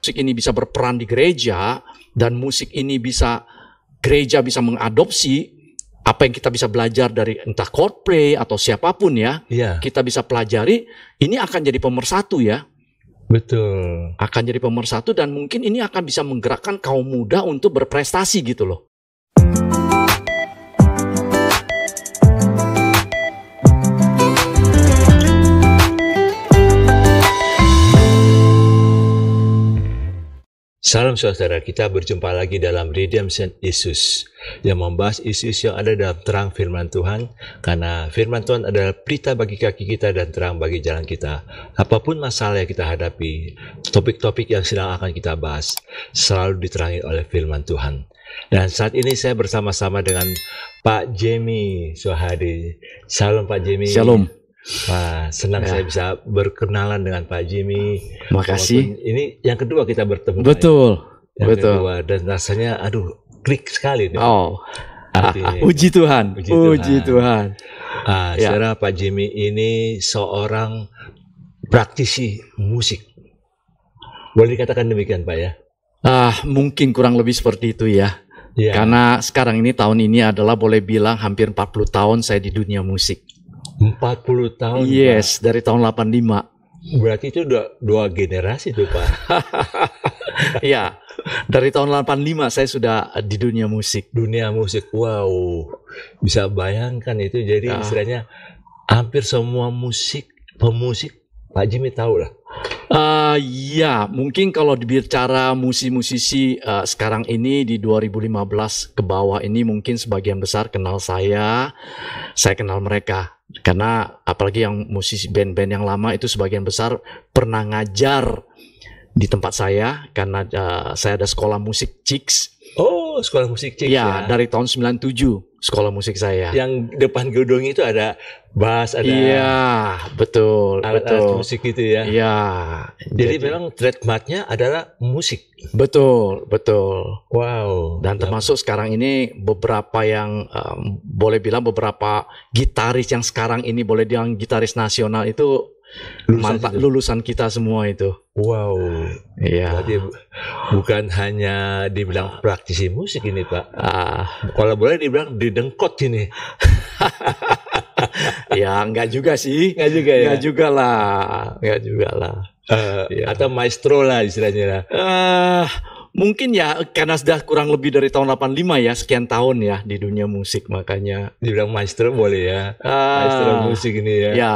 musik ini bisa berperan di gereja dan musik ini gereja bisa mengadopsi apa yang kita bisa belajar dari entah Coldplay atau siapapun ya, kita bisa pelajari, ini akan jadi pemersatu ya. Betul. Akan jadi pemersatu dan mungkin ini akan bisa menggerakkan kaum muda untuk berprestasi gitu loh. Salam saudara, kita berjumpa lagi dalam Redemption Issues yang membahas isu-isu yang ada dalam terang firman Tuhan, karena firman Tuhan adalah pelita bagi kaki kita dan terang bagi jalan kita. Apapun masalah yang kita hadapi, topik-topik yang sedang akan kita bahas selalu diterangi oleh firman Tuhan. Dan saat ini saya bersama-sama dengan Pak Jimmy Sohadi. Salam Pak Jimmy. Shalom. Wah, senang saya bisa berkenalan dengan Pak Jimmy. Makasih. Ini yang kedua kita bertemu. Betul. Betul. Kedua, dan rasanya klik sekali nih. Oh. Artinya, Puji Tuhan. Puji Tuhan. Saudara, Pak Jimmy ini seorang praktisi musik. Boleh dikatakan demikian, Pak ya? Mungkin kurang lebih seperti itu ya. Karena sekarang ini tahun ini adalah boleh bilang hampir 40 tahun saya di dunia musik. 40 tahun. Yes, Pak. Dari tahun 85. Berarti itu dua generasi tuh, Pak. Iya, dari tahun 85 saya sudah di dunia musik. Dunia musik, wow. Bisa bayangkan itu, jadi istilahnya hampir semua pemusik, Pak Jimmy tahu lah. Ya, mungkin kalau dibicara musisi-musisi sekarang ini di 2015 ke bawah ini mungkin sebagian besar kenal saya kenal mereka. Karena apalagi yang musisi band-band yang lama itu sebagian besar pernah ngajar di tempat saya, karena saya ada sekolah musik Chicks. Oh, sekolah musik Chicks ya. Dari tahun 97 sekolah musik saya. Yang depan gedung itu ada bass, ada. Iya, betul. Alat musik itu ya. Iya. Jadi memang trademarknya adalah musik. Betul. Wow. Dan termasuk sekarang ini beberapa yang boleh bilang beberapa gitaris yang sekarang ini boleh bilang gitaris nasional itu lulusan kita semua itu. Wow. Iya. Berarti bukan hanya dibilang praktisi musik ini, Pak. Kalau boleh dibilang didengkot ini. Ya, enggak juga sih. Enggak juga ya. Enggak juga lah. Atau maestro lah istilahnya. Mungkin ya karena sudah kurang lebih dari tahun 85 ya, sekian tahun ya di dunia musik, makanya dibilang maestro boleh ya. Maestro musik ini ya. Ya.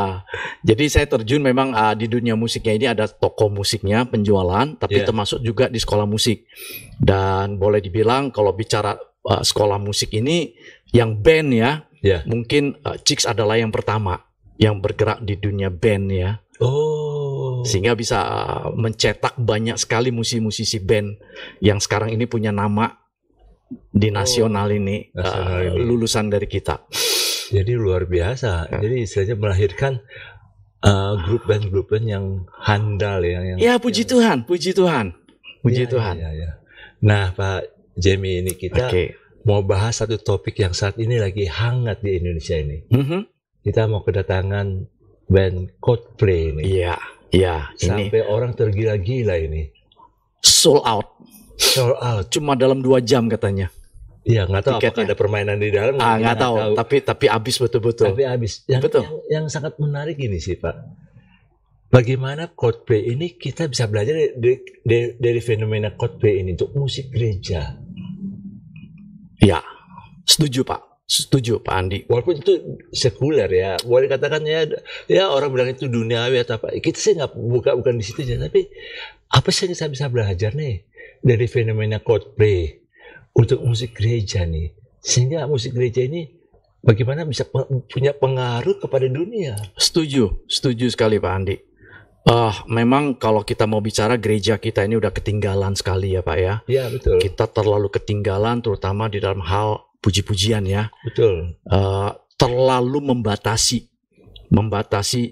Jadi saya terjun memang di dunia musiknya ini ada toko musiknya, penjualan, tapi termasuk juga di sekolah musik. Dan boleh dibilang kalau bicara sekolah musik ini yang band ya, mungkin Chicks adalah yang pertama yang bergerak di dunia band ya. Sehingga bisa mencetak banyak sekali musisi-musisi band yang sekarang ini punya nama di nasional ini, lulusan dari kita. Jadi luar biasa. Jadi istilahnya melahirkan grup band yang handal yang puji Tuhan. Ya. Nah, Pak Jimmy, ini kita mau bahas satu topik yang saat ini lagi hangat di Indonesia ini. Kita mau kedatangan band Coldplay ini. Iya, sampai ini orang tergila-gila ini. Sold out. Cuma dalam 2 jam katanya. Iya, nggak tahu apakah ada permainan di dalam. Nggak tahu. Tapi habis betul-betul. Tapi habis. Yang sangat menarik ini sih, Pak. Bagaimana Coldplay ini kita bisa belajar dari fenomena Coldplay ini untuk musik gereja. Ya, setuju Pak Andi. Walaupun itu sekuler ya, boleh katakan ya orang bilang itu duniawi atau apa. Kita sih nggak bukan di situ aja, tapi apa sih yang saya bisa belajar nih dari fenomena Coldplay untuk musik gereja nih, sehingga musik gereja ini bagaimana bisa punya pengaruh kepada dunia. Setuju sekali Pak Andi. Memang kalau kita mau bicara gereja kita ini udah ketinggalan sekali ya Pak ya. Iya, betul. Kita terlalu ketinggalan terutama di dalam hal puji-pujian ya. Betul. Terlalu membatasi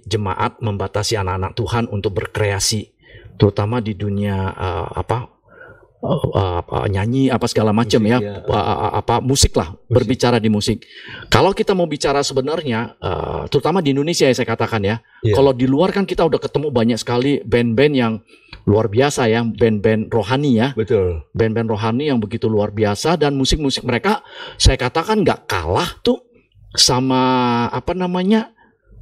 jemaat, membatasi anak-anak Tuhan untuk berkreasi, terutama di dunia nyanyi apa segala macam ya, musik lah, berbicara di musik. Kalau kita mau bicara sebenarnya, terutama di Indonesia ya saya katakan ya, kalau di luar kan kita udah ketemu banyak sekali band-band yang luar biasa ya, band-band rohani ya. Betul. Band-band rohani yang begitu luar biasa, dan musik-musik mereka saya katakan nggak kalah tuh sama apa namanya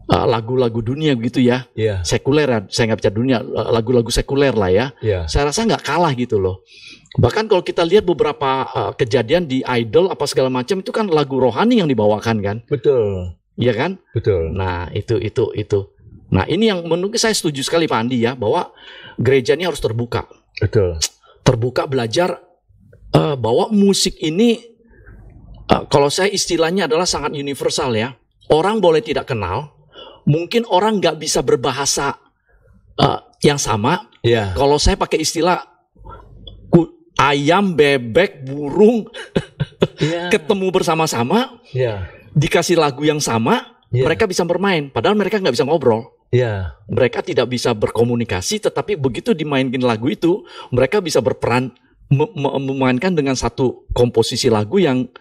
lagu-lagu dunia gitu ya. Iya. Sekuler ya, saya nggak bicara dunia, lagu-lagu sekuler lah ya. Iya. Saya rasa nggak kalah gitu loh. Bahkan kalau kita lihat beberapa kejadian di Idol apa segala macam, itu kan lagu rohani yang dibawakan kan. Betul. Iya kan? Betul. Nah itu. Nah ini yang menurut saya setuju sekali Pak Andi ya, bahwa gereja ini harus terbuka. Betul. Terbuka belajar bahwa musik ini kalau saya istilahnya adalah sangat universal ya. Orang boleh tidak kenal, mungkin orang nggak bisa berbahasa yang sama. Iya. Kalau saya pakai istilah ayam, bebek, burung Iya. ketemu bersama-sama, Iya. dikasih lagu yang sama, Iya. mereka bisa bermain. Padahal mereka nggak bisa ngobrol. Iya. Mereka tidak bisa berkomunikasi, tetapi begitu dimainkan lagu itu, mereka bisa berperan memainkan dengan satu komposisi lagu yang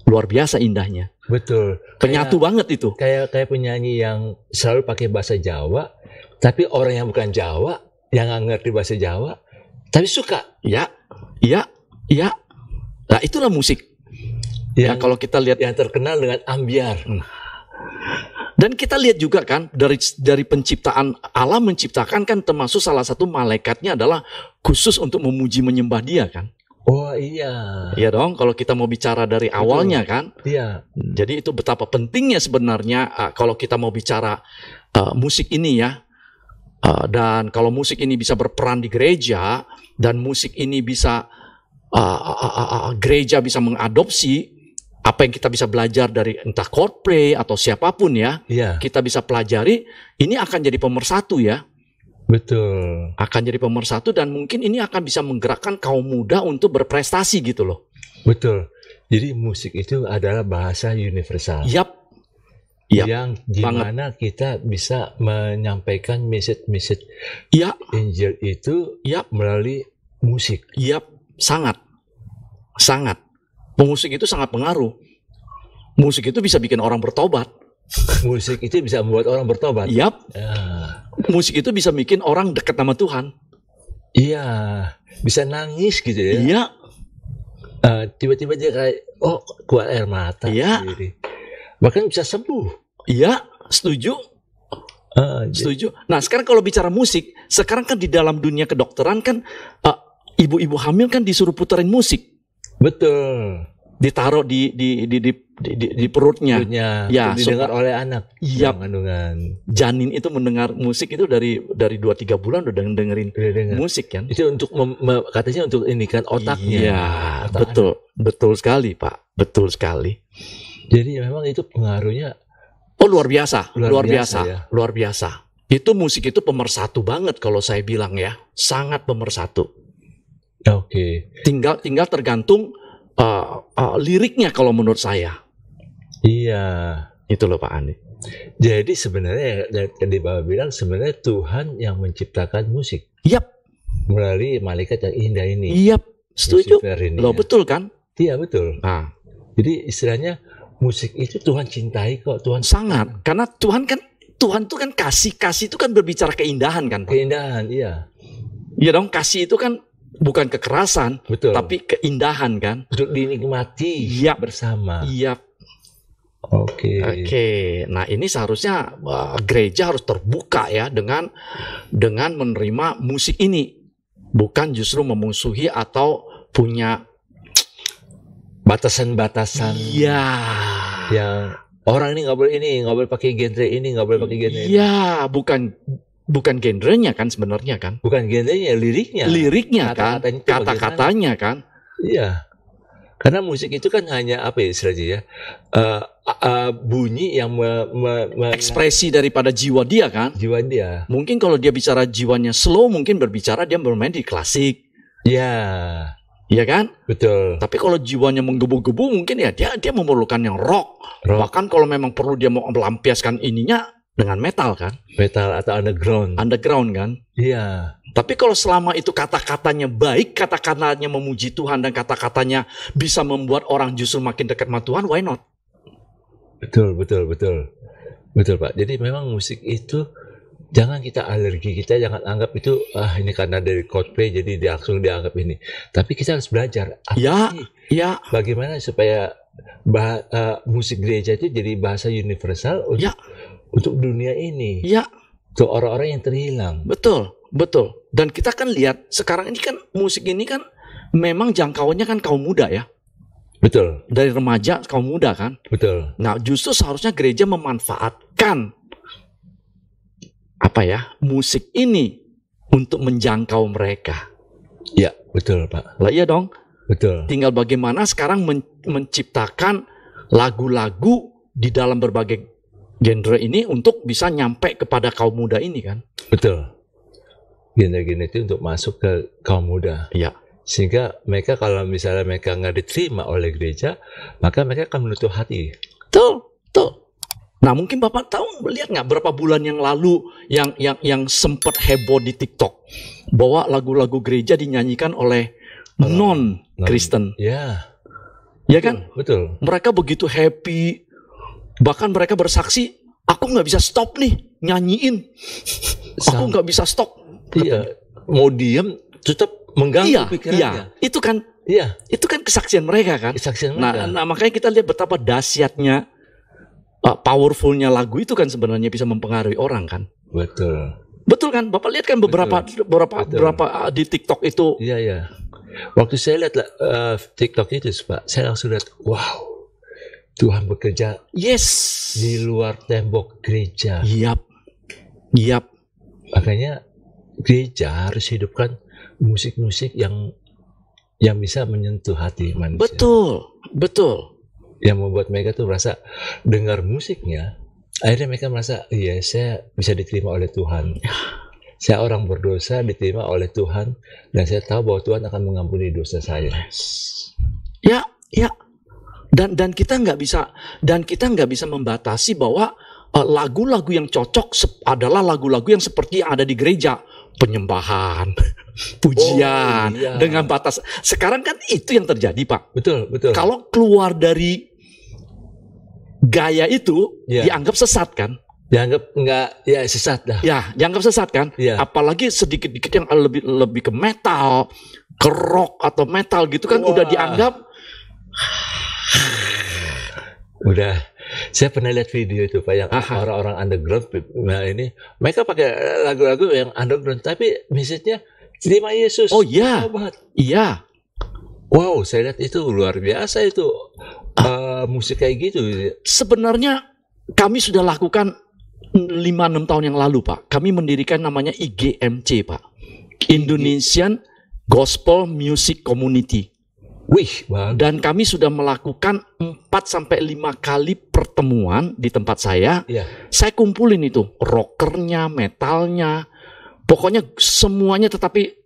luar biasa indahnya. Betul. Penyatu banget itu. Kayak penyanyi yang selalu pakai bahasa Jawa, tapi orang yang bukan Jawa, yang nggak ngerti bahasa Jawa, tapi suka. Ya. Nah itulah musik. Yang Nah, kalau kita lihat, yang terkenal dengan ambyar. dan kita lihat juga kan dari penciptaan, Allah menciptakan kan, termasuk salah satu malaikatnya adalah khusus untuk memuji menyembah Dia kan. Oh iya. Iya dong, kalau kita mau bicara dari awalnya kan. Iya. Jadi itu betapa pentingnya sebenarnya kalau kita mau bicara musik ini ya. Dan kalau musik ini bisa berperan di gereja, dan musik ini bisa gereja bisa mengadopsi apa yang kita bisa belajar dari entah Coldplay atau siapapun ya, Iya. kita bisa pelajari, ini akan jadi pemersatu ya. Betul. Akan jadi pemersatu, dan mungkin ini akan bisa menggerakkan kaum muda untuk berprestasi gitu loh. Betul. Jadi musik itu adalah bahasa universal. Yap. Yang dimana kita bisa menyampaikan message Iya. Injil itu Yap. melalui musik. Yap. Sangat. Musik itu sangat pengaruh. Musik itu bisa bikin orang bertobat. Musik itu bisa membuat orang bertobat. Yap. Ah. Musik itu bisa bikin orang dekat sama Tuhan. Iya, bisa nangis gitu ya. Iya. Tiba-tiba dia kayak, keluar air mata. Iya. Sendiri. Bahkan bisa sembuh. Iya, setuju. Setuju. Nah, sekarang kalau bicara musik, sekarang kan di dalam dunia kedokteran kan ibu-ibu hamil kan disuruh puterin musik. Betul. Ditaruh di perutnya. Ya, didengar oleh anak. Iya. Kandungan. Janin itu mendengar musik itu dari 2-3 bulan udah dengerin musik kan. Itu untuk katanya untuk ini kan otaknya. Iya, betul. Betul sekali, Pak. Betul sekali. Jadi memang itu pengaruhnya luar biasa. Ya. Luar biasa. Itu musik itu pemersatu banget kalau saya bilang ya. Sangat pemersatu. Oke. Tinggal tergantung liriknya kalau menurut saya. Iya. Itu loh Pak Andi. Jadi sebenarnya tadi Bapak bilang sebenarnya Tuhan yang menciptakan musik. Yap. Melalui malaikat yang indah ini. Yap. Setuju. Loh ya. Betul kan? Iya betul. Nah. Jadi istilahnya musik itu Tuhan cintai kok. Tuhan sangat. Karena Tuhan tuh kan kasih itu kan berbicara keindahan kan Pak? Keindahan, iya. Iya dong, kasih itu kan bukan kekerasan, betul. Tapi keindahan kan. Untuk dinikmati bersama. Iya. Oke. Nah ini seharusnya gereja harus terbuka ya dengan menerima musik ini, bukan justru memusuhi atau punya batasan-batasan. Iya. Yang orang ini nggak boleh pakai genre ini, nggak boleh pakai genre ini. Iya, bukan genrenya kan sebenarnya kan. Bukan genrenya, liriknya kan, kata-katanya kan. Iya. Karena musik itu kan hanya apa ya istilahnya ya, bunyi yang ekspresi daripada jiwa dia kan. Jiwa dia. Mungkin kalau dia bicara jiwanya slow, mungkin berbicara dia bermain di klasik. Iya. Iya kan? Betul. Tapi kalau jiwanya menggebu-gebu, mungkin ya dia memerlukan yang rock. Bahkan kalau memang perlu dia mau melampiaskan ininya dengan metal kan. Metal atau underground. Underground kan. Iya. Tapi kalau selama itu kata-katanya baik, kata-katanya memuji Tuhan, dan kata-katanya bisa membuat orang justru makin dekat sama Tuhan, why not? Betul Pak. Jadi memang musik itu Jangan kita alergi, kita jangan anggap itu ini karena dari Coldplay jadi langsung dianggap ini. Tapi kita harus belajar Ya, sih, ya, bagaimana supaya musik gereja itu jadi bahasa universal ya, untuk dunia ini, ya, untuk orang-orang yang terhilang. betul, betul. Dan kita kan lihat sekarang ini kan musik ini kan memang jangkauannya kan kaum muda ya. Betul, Dari remaja kaum muda kan. betul. Nah, justru seharusnya gereja memanfaatkan musik ini untuk menjangkau mereka. Ya, betul, Pak. Lah iya dong. Betul. Tinggal bagaimana sekarang menciptakan lagu-lagu di dalam berbagai genre ini untuk bisa nyampe kepada kaum muda ini kan. Betul. Genre-genre itu untuk masuk ke kaum muda. Iya. Sehingga mereka kalau misalnya mereka nggak diterima oleh gereja, maka mereka akan menutup hati. Betul, betul. Nah, mungkin Bapak tahu, lihat nggak berapa bulan yang lalu yang sempat heboh di TikTok bahwa lagu-lagu gereja dinyanyikan oleh non-Kristen. Ya, Ya kan? betul. Mereka begitu happy, bahkan mereka bersaksi, aku nggak bisa stop nih nyanyiin, aku nggak bisa stop. Iya, mau diem tetap mengganggu pikirannya. Itu kan kesaksian mereka kan. Kesaksian mereka. Nah, makanya kita lihat betapa dahsyatnya, powerfulnya lagu itu kan sebenarnya bisa mempengaruhi orang kan. Betul. Betul kan? Bapak lihat kan beberapa di TikTok itu. Iya, iya. Waktu saya lihat TikTok itu, Pak, saya langsung lihat, wow, Tuhan bekerja di luar tembok gereja. Yap. Makanya gereja harus hidupkan musik-musik yang bisa menyentuh hati manusia. Betul. Yang membuat mereka tuh merasa dengar musiknya, akhirnya mereka merasa, iya, saya bisa diterima oleh Tuhan. Saya orang berdosa diterima oleh Tuhan, dan saya tahu bahwa Tuhan akan mengampuni dosa saya. Ya. Dan kita nggak bisa membatasi bahwa lagu-lagu yang cocok adalah lagu-lagu yang seperti yang ada di gereja, penyembahan, pujian, dengan batas. Sekarang kan itu yang terjadi, Pak. Betul. Kalau keluar dari gaya itu, dianggap sesat kan? Dianggap sesat dah. Ya, dianggap sesat kan? Ya. Apalagi sedikit-dikit yang lebih ke metal, ke rock atau metal gitu kan, udah dianggap. Udah, saya pernah lihat video itu, Pak, yang orang-orang underground. Nah, ini mereka pakai lagu-lagu yang underground, tapi message-nya terima Yesus. Oh iya, iya. Wow, saya lihat itu luar biasa itu musik kayak gitu. Sebenarnya kami sudah lakukan 5-6 tahun yang lalu, Pak. Kami mendirikan namanya IGMC, Pak. Indonesian Gospel Music Community. Wih, bagus. Dan kami sudah melakukan 4-5 kali pertemuan di tempat saya. Iya. Saya kumpulin itu, rockernya, metalnya, pokoknya semuanya, tetapi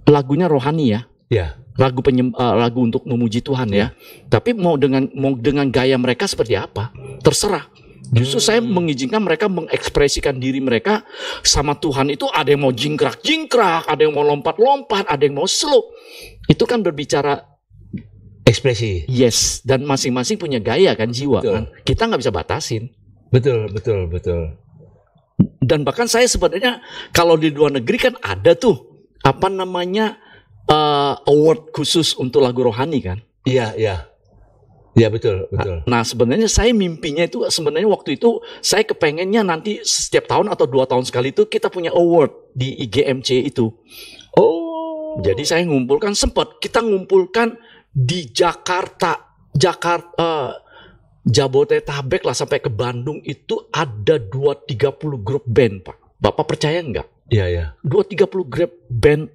lagunya rohani ya. Iya. Lagu untuk memuji Tuhan ya. Tapi mau dengan gaya mereka seperti apa, terserah. Justru saya mengizinkan mereka mengekspresikan diri mereka sama Tuhan itu. Ada yang mau jingkrak-jingkrak, ada yang mau lompat-lompat, ada yang mau slow. Itu kan berbicara ekspresi. Yes, dan masing-masing punya gaya kan, jiwa. Betul. Kan. Kita nggak bisa batasin. Betul. Dan bahkan saya sebenarnya kalau di luar negeri kan ada tuh award khusus untuk lagu rohani kan. Iya, betul. Nah, sebenarnya saya mimpinya itu sebenarnya waktu itu saya kepengennya nanti setiap tahun atau 2 tahun sekali itu kita punya award di IGMC itu. Oh. Jadi saya kita ngumpulkan di Jakarta, Jabodetabek lah sampai ke Bandung itu ada 2-30 grup band, Pak. Bapak percaya nggak? Iya. 2-30 grup band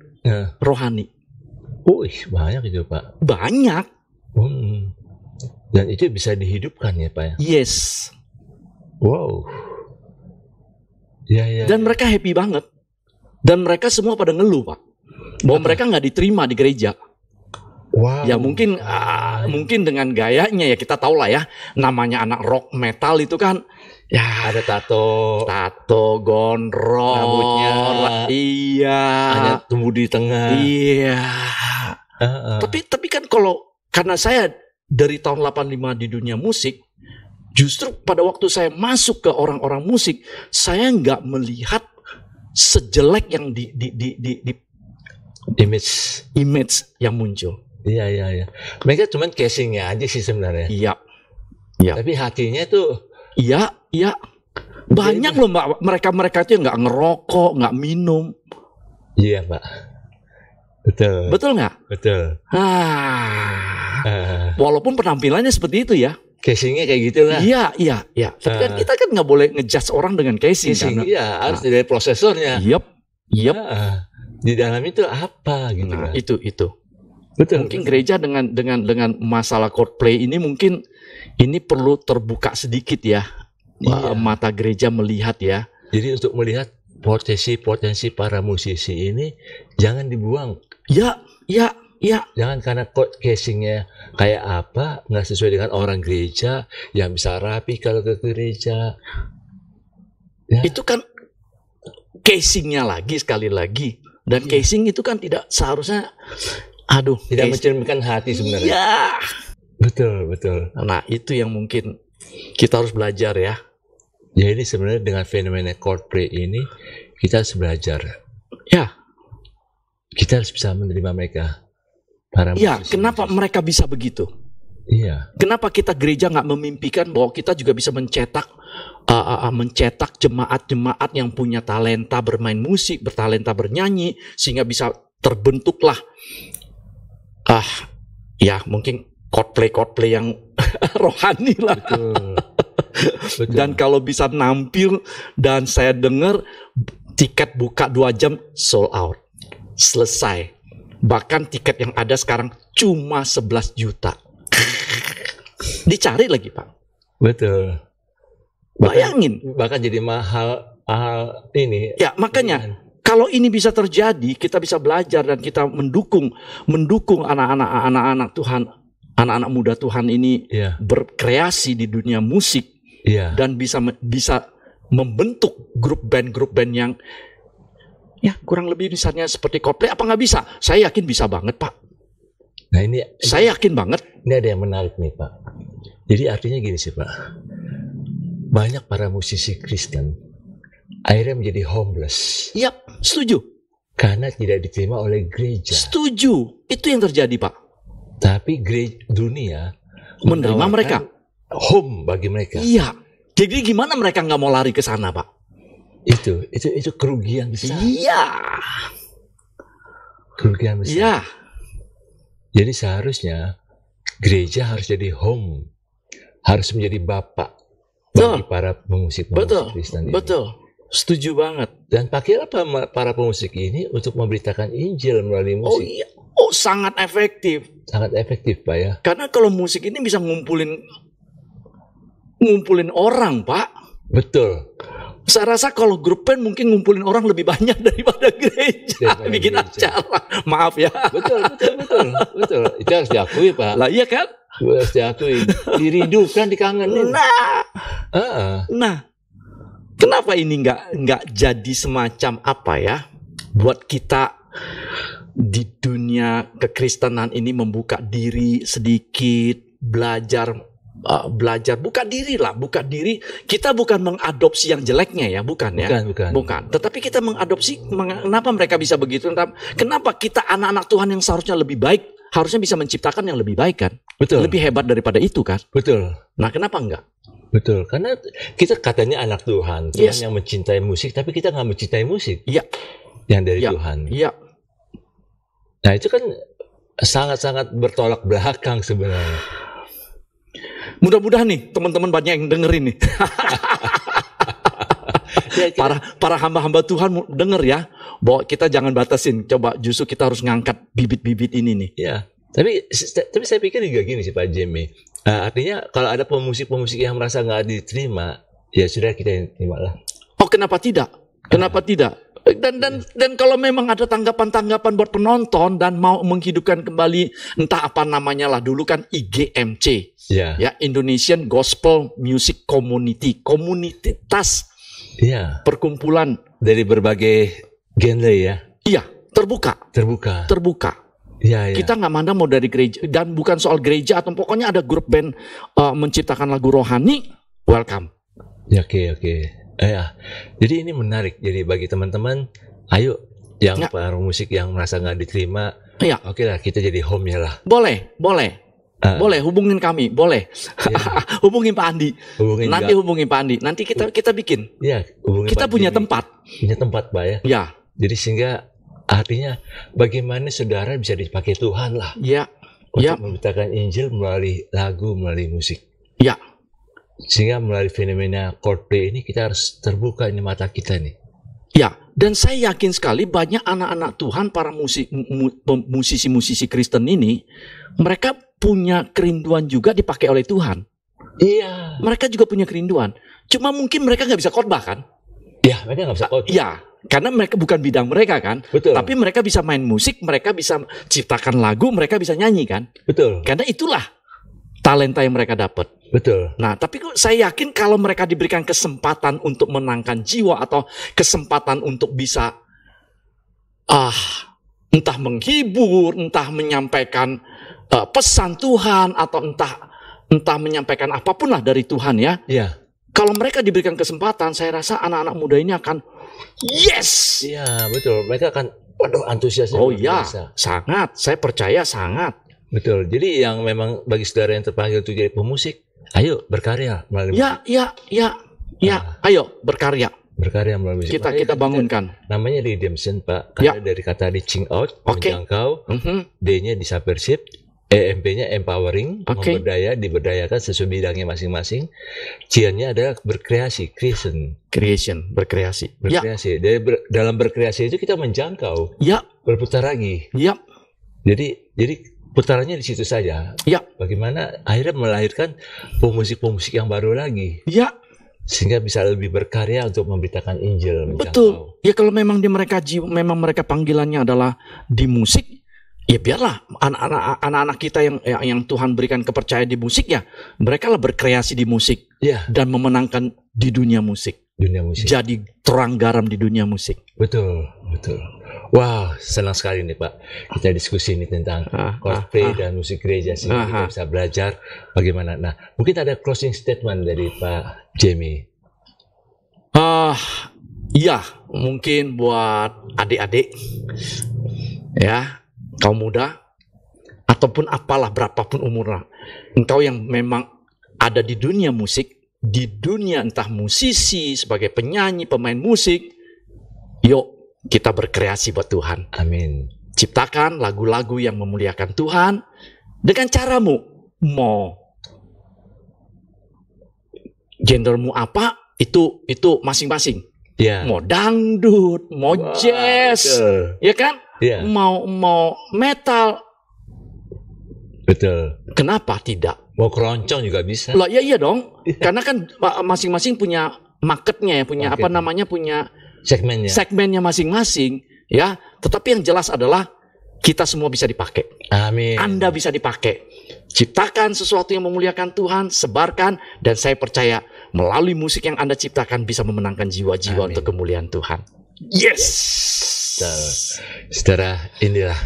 rohani. Wih, banyak itu, Pak. Banyak. Dan itu bisa dihidupkan ya, Pak? Yes. Wow. Ya. Dan mereka happy banget. Dan mereka semua pada ngeluh, Pak, bahwa mereka nggak diterima di gereja. Wow. Ya mungkin dengan gayanya ya, kita tahu lah ya, namanya anak rock metal itu kan ya ada tato, gondrong, rambutnya hanya tumbuh di tengah. Iya. Tapi kan karena saya dari tahun 85 di dunia musik, justru pada waktu saya masuk ke orang-orang musik, saya nggak melihat sejelek yang di image yang muncul. Iya. Mereka cuman casingnya aja sih sebenarnya. Iya. Tapi hatinya tuh. Iya. Banyak loh Mbak, mereka itu yang nggak ngerokok, nggak minum. Iya Pak. Betul nggak? Betul. Walaupun penampilannya seperti itu ya. Casingnya kayak gitulah. Iya. Tapi kan kita kan nggak boleh ngejudge orang dengan casing. Iya, harus dari prosesornya. Yep. Di dalam itu apa gitu. Nah, itu. Betul. Mungkin gereja dengan masalah Coldplay ini mungkin ini perlu terbuka sedikit ya. Mata gereja melihat ya. Jadi untuk melihat potensi para musisi ini jangan dibuang. Ya. Jangan karena casingnya kayak apa, nggak sesuai dengan orang gereja yang bisa rapi kalau ke gereja. Ya. Itu kan casingnya lagi sekali lagi. Dan casing itu kan tidak seharusnya, tidak mencerminkan hati sebenarnya. Iya. Betul. Nah itu yang mungkin kita harus belajar ya. Jadi sebenarnya dengan fenomena Coldplay ini kita harus belajar. Ya. Kita harus bisa menerima mereka. Iya, kenapa mereka bisa begitu? Iya. Kenapa kita gereja nggak memimpikan bahwa kita juga bisa mencetak jemaat-jemaat yang punya talenta bermain musik, bertalenta bernyanyi, sehingga bisa terbentuklah mungkin Coldplay yang rohani lah. Betul. Dan kalau bisa nampil, dan saya dengar tiket buka 2 jam sold out, selesai. Bahkan tiket yang ada sekarang cuma 11 juta. Dicari lagi Pak. Betul. Bayangin. Bahkan jadi mahal ini. Ya makanya kalau ini bisa terjadi, kita bisa belajar dan kita mendukung anak-anak Tuhan, anak-anak muda Tuhan ini berkreasi di dunia musik. Dan bisa membentuk grup band yang kurang lebih misalnya seperti Coldplay. Apa nggak bisa? Saya yakin bisa banget Pak. Nah ini saya yakin banget. Ini ada yang menarik nih Pak. Jadi artinya gini sih Pak, banyak para musisi Kristen akhirnya menjadi homeless. Yap, setuju. Karena tidak diterima oleh gereja. Setuju, itu yang terjadi Pak. Tapi dunia menerima mereka. Home bagi mereka. Iya. Jadi gimana mereka nggak mau lari ke sana Pak? Itu kerugian besar. Iya. Kerugian besar. Iya. Jadi seharusnya gereja harus jadi home, harus menjadi bapak bagi para pemusik Kristen ini. Betul. Setuju banget. Dan pakailah para pemusik ini untuk memberitakan Injil melalui musik. Oh iya. Sangat efektif. Sangat efektif Pak ya. Karena kalau musik ini bisa ngumpulin orang Pak. Betul. Saya rasa kalau grup band mungkin ngumpulin orang lebih banyak daripada gereja bikin acara. Maaf ya. Betul. Itu harus diakui Pak. Lah iya kan? Harus diakui. Dirindukan, dikangenin. Nah, kenapa ini nggak jadi semacam apa ya? Buat kita di dunia kekristenan ini membuka diri sedikit, belajar, buka diri. Kita bukan mengadopsi yang jeleknya ya, bukan. Tetapi kita mengadopsi. Kenapa mereka bisa begitu? Kenapa kita anak-anak Tuhan yang seharusnya lebih baik, harusnya bisa menciptakan yang lebih baik kan? Betul. Lebih hebat daripada itu kan? Betul. Nah, kenapa enggak? Betul, karena kita katanya anak Tuhan yang mencintai musik, tapi kita nggak mencintai musik. Iya. Yang dari Tuhan. Iya. Nah itu kan sangat-sangat bertolak belakang sebenarnya. Mudah-mudahan nih teman-teman banyak yang dengerin nih. Para hamba-hamba Tuhan denger ya, bahwa kita jangan batasin. Coba justru kita harus ngangkat bibit-bibit ini nih. Ya, tapi saya pikir juga gini sih Pak Jimmy. Artinya kalau ada pemusik-pemusik yang merasa nggak diterima, ya sudah kita terima lah. Oh kenapa tidak? Kenapa tidak? Dan kalau memang ada tanggapan-tanggapan buat penonton dan mau menghidupkan kembali entah apa namanya lah, dulu kan IGMC, ya Indonesian Gospel Music Community, komunitas perkumpulan dari berbagai genre ya. Iya, terbuka. Ya. Kita nggak mandang mau dari gereja, dan bukan soal gereja atau pokoknya ada grup band menciptakan lagu rohani, welcome. Ya, oke. Ya, jadi ini menarik. Jadi bagi teman-teman, ayo yang Ya. para musik yang merasa nggak diterima, Ya, oke lah kita jadi home-nya lah. boleh. Ah, Boleh hubungin kami, boleh. ya, Hubungin Pak Andi. hubungin Nanti juga. hubungin Pak Andi. Nanti kita bikin. Ya, hubungin Kita Pak punya Jimmy. tempat. Punya tempat, Pak ya. Ya, Jadi sehingga artinya bagaimana saudara bisa dipakai Tuhan lah ya, untuk ya, memberitakan Injil melalui lagu, melalui musik. ya, Sehingga melalui fenomena Coldplay ini kita harus terbuka ini mata kita nih. ya. Dan saya yakin sekali banyak anak-anak Tuhan, para musisi-musisi Kristen ini, mereka punya kerinduan juga dipakai oleh Tuhan. Iya. Mereka juga punya kerinduan. Cuma mungkin mereka nggak bisa khotbah kan? Ya, mereka nggak bisa khotbah. Ya, karena mereka bukan bidang mereka kan. Betul. Tapi mereka bisa main musik, mereka bisa ciptakan lagu, mereka bisa nyanyi kan. Betul. Karena itulah talenta yang mereka dapat. Betul. Nah, tapi saya yakin kalau mereka diberikan kesempatan untuk menangkan jiwa atau kesempatan untuk bisa entah menghibur, entah menyampaikan pesan Tuhan atau entah menyampaikan apapun lah dari Tuhan ya. Iya. Kalau mereka diberikan kesempatan, saya rasa anak-anak muda ini akan yes. Iya, betul. Mereka akan waduh antusiasnya Oh luar ya, biasa. sangat. Saya percaya sangat. Betul. Jadi yang memang bagi saudara yang terpanggil untuk jadi pemusik, ayo berkarya melalui musik. Ya. Ayo berkarya. Berkarya melalui musik. Kita Makanya kan bangunkan. namanya redemption, Pak. Karena dari kata reaching out, Oke. menjangkau, Mhm. D-nya discipleship, EMP-nya empowering, Oke. memberdaya, diberdayakan sesuai bidangnya masing-masing. C-nya adalah berkreasi, creation, Creation, berkreasi. Ya, berkreasi. Dalam berkreasi itu kita menjangkau, ya, berputar lagi. ya, Jadi putarannya di situ saja. ya, Bagaimana akhirnya melahirkan pemusik-pemusik yang baru lagi, ya. sehingga bisa lebih berkarya untuk memberitakan Injil, menjangkau. Betul. Ya kalau memang memang mereka panggilannya adalah di musik, ya biarlah anak-anak kita yang Tuhan berikan kepercayaan di musik ya, mereka lah berkreasi di musik Ya, dan memenangkan di dunia musik. dunia musik. Jadi terang garam di dunia musik. Betul, betul. Wow, senang sekali nih Pak. Kita diskusi ini tentang Coldplay dan musik gereja sehingga kita bisa belajar bagaimana. Nah, mungkin ada closing statement dari Pak Jamie. Ya, mungkin buat adik-adik, ya, kaum muda, ataupun apalah berapapun umurnya, engkau yang memang ada di dunia musik, di dunia entah musisi, sebagai penyanyi, pemain musik, yuk kita berkreasi buat Tuhan. Amin. Ciptakan lagu-lagu yang memuliakan Tuhan dengan caramu. Mau gendermu apa, itu masing-masing. Ya. Mau dangdut, mau jazz, Betul. ya kan? Ya, Mau metal, betul. kenapa tidak? Mau keroncong juga bisa. Lah iya dong. Karena kan masing-masing punya marketnya ya, punya Market. apa namanya, punya Segmennya. segmennya masing-masing, ya. Tetapi yang jelas adalah kita semua bisa dipakai. Amin. Anda bisa dipakai. Ciptakan sesuatu yang memuliakan Tuhan, sebarkan, dan saya percaya melalui musik yang Anda ciptakan bisa memenangkan jiwa-jiwa Amin. untuk kemuliaan Tuhan. Yes. Saudara, inilah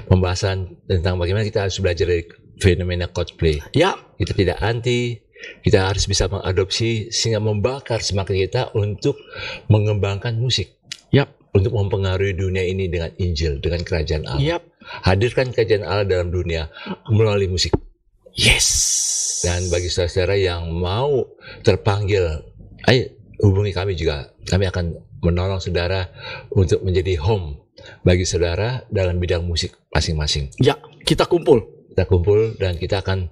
pembahasan tentang bagaimana kita harus belajar dari fenomena Coldplay. Ya, Kita tidak anti, kita harus bisa mengadopsi sehingga membakar semangat kita untuk mengembangkan musik, ya, untuk mempengaruhi dunia ini dengan Injil, dengan kerajaan Allah. ya. Hadirkan kerajaan Allah dalam dunia melalui musik. Yes. Dan bagi saudara-saudara yang mau terpanggil, ayo hubungi kami juga. Kami akan menolong saudara untuk menjadi home bagi saudara dalam bidang musik masing-masing. Ya, kita kumpul. Kita kumpul dan kita akan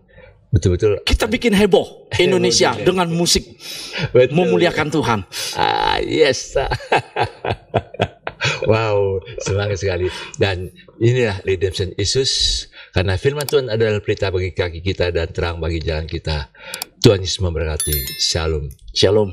betul-betul Kita bikin heboh Indonesia dengan musik betul. memuliakan Tuhan. Yes. Wow, semangat sekali. Dan inilah Redemption Yesus, karena firman Tuhan adalah pelita bagi kaki kita dan terang bagi jalan kita. Tuhan Yesus memberkati. Shalom. Shalom.